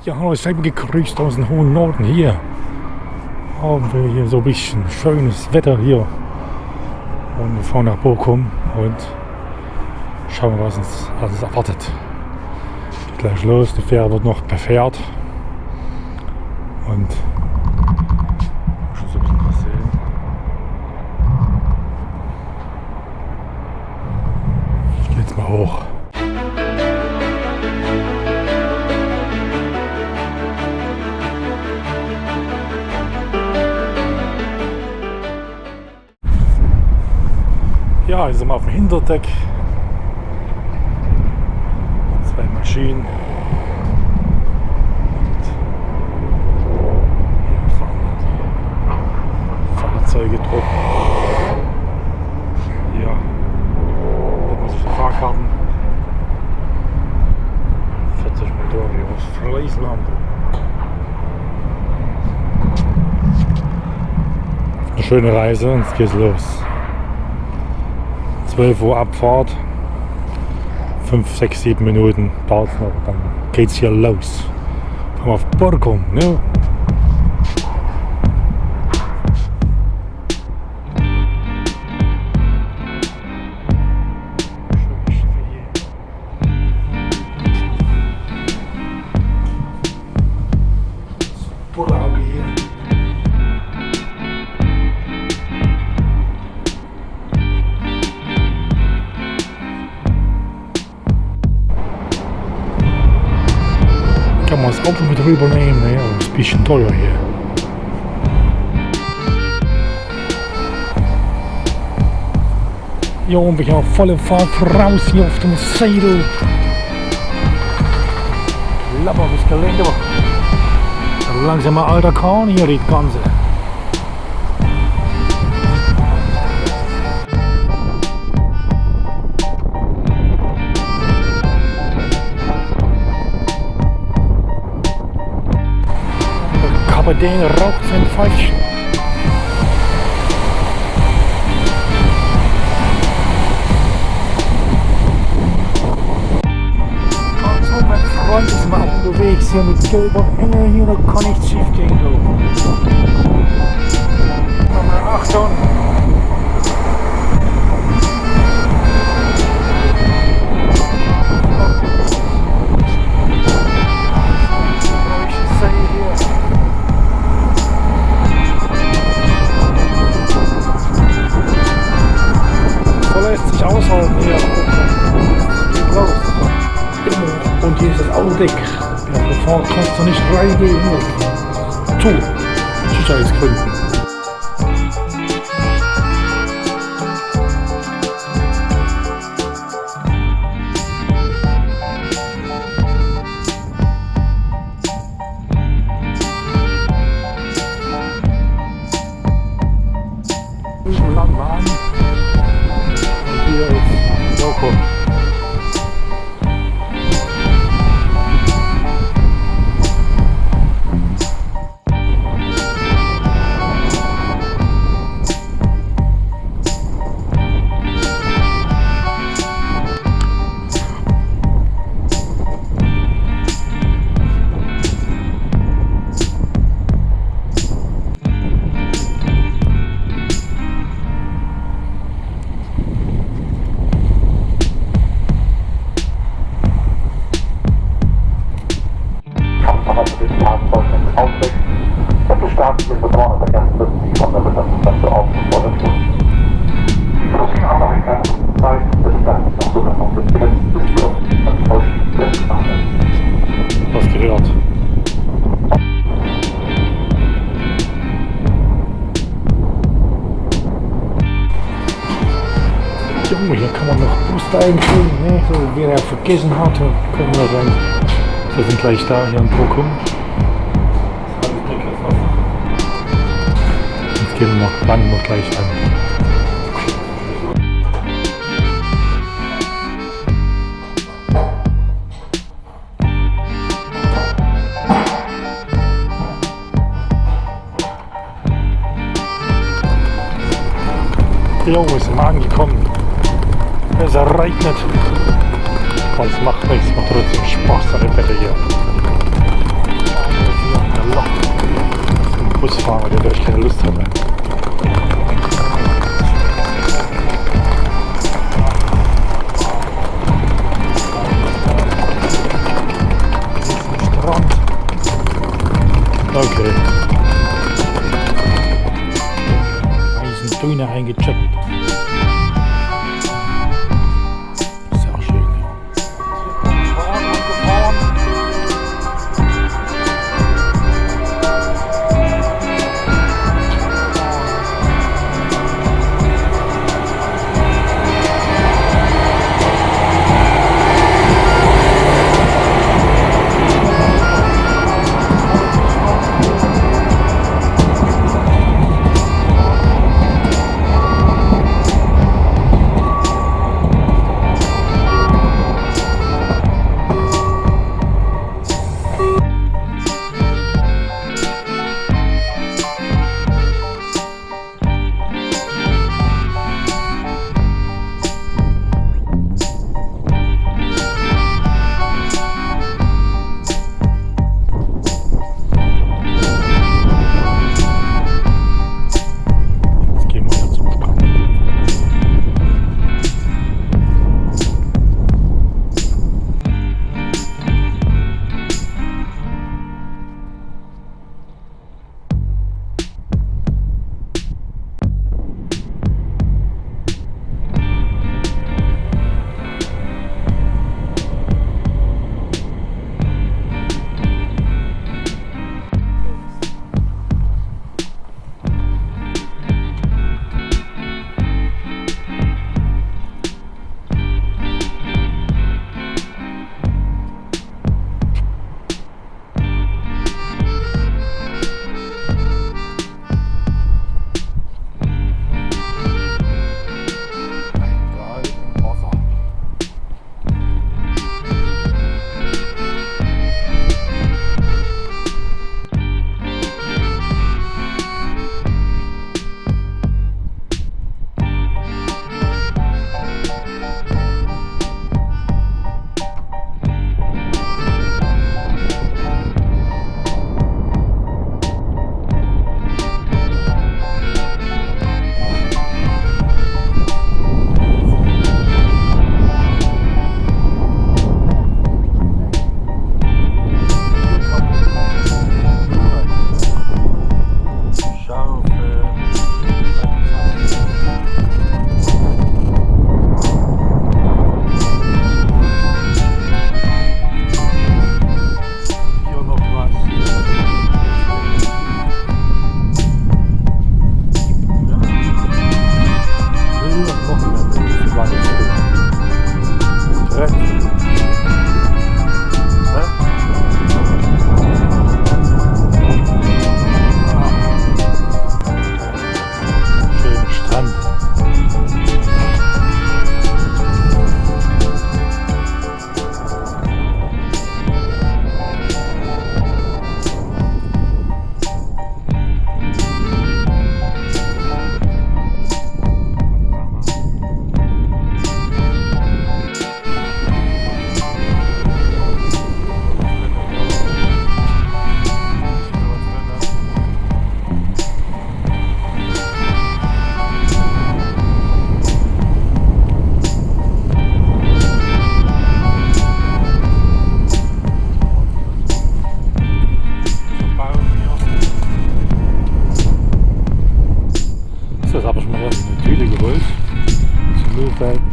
Ja, hallo, seid gegrüßt aus dem hohen Norden. Hier haben wir hier so ein bisschen schönes Wetter hier. Und wir fahren nach Bochum und schauen, was uns erwartet. Geht gleich los, die Fähre wird noch befährt. Und schon so ein bisschen was sehen. Ich gehe jetzt mal hoch. Ja, hier sind wir auf dem Hinterdeck. 2 Maschinen. Und hier fahren die Fahrzeuge drauf. Hier hat man sich die Fahrkarten. 40 Motoren hier aus Friesland. Eine schöne Reise und jetzt geht's los. 12 Uhr Abfahrt, 5, 6, 7 Minuten dauert es noch, dann geht's hier los. Fahren wir auf Bochum, ne? Kann man das Auto mit rübernehmen, ne? Aber ist ein bisschen teuer hier. Ja, und wir haben volle Fahrt voraus hier auf dem Seidel. Lapper, was gelände. Langsam mal alter Kahn hier, das Ganze. Aber der raucht sein Pfeifchen. Also mein Freund ist mal unterwegs hier mit gelber Engel hier, da kann nichts schief gehen. Nochmal Achtung! Lässt sich aushalten hier. Geht los. Und hier ist das Autodeck. Ja, bevor kannst du nicht reingehen. Zu. Sicherheitsgründen. Lang waren. Hier ist Bochum. Was gehört? Junge, hier kann man noch Booster einkriegen, ne? So, wer er vergessen hat, können wir rein. Wir sind gleich da hier in Bochum. Jetzt gehen wir noch, landen wir gleich an. Jo, wir sind angekommen. Es regnet. Aber es macht nichts, macht trotzdem Spaß an dem Wetter hier. Busfahrer, der wirklich keine Lust hatte. Strand. Okay. Eigentlich sind Döner reingecheckt. Sehr schön.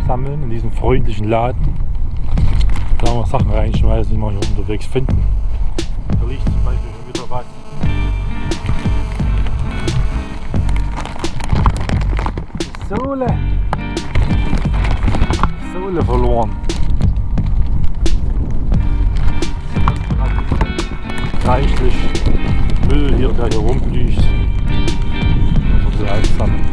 sammeln in diesem freundlichen Laden. Da kann man Sachen reinschmeißen, die man hier unterwegs finden. Da liegt zum Beispiel schon wieder was. Sohle verloren. Reichlich Müll hier, der hier rumfliegt. Das wird alles sammeln.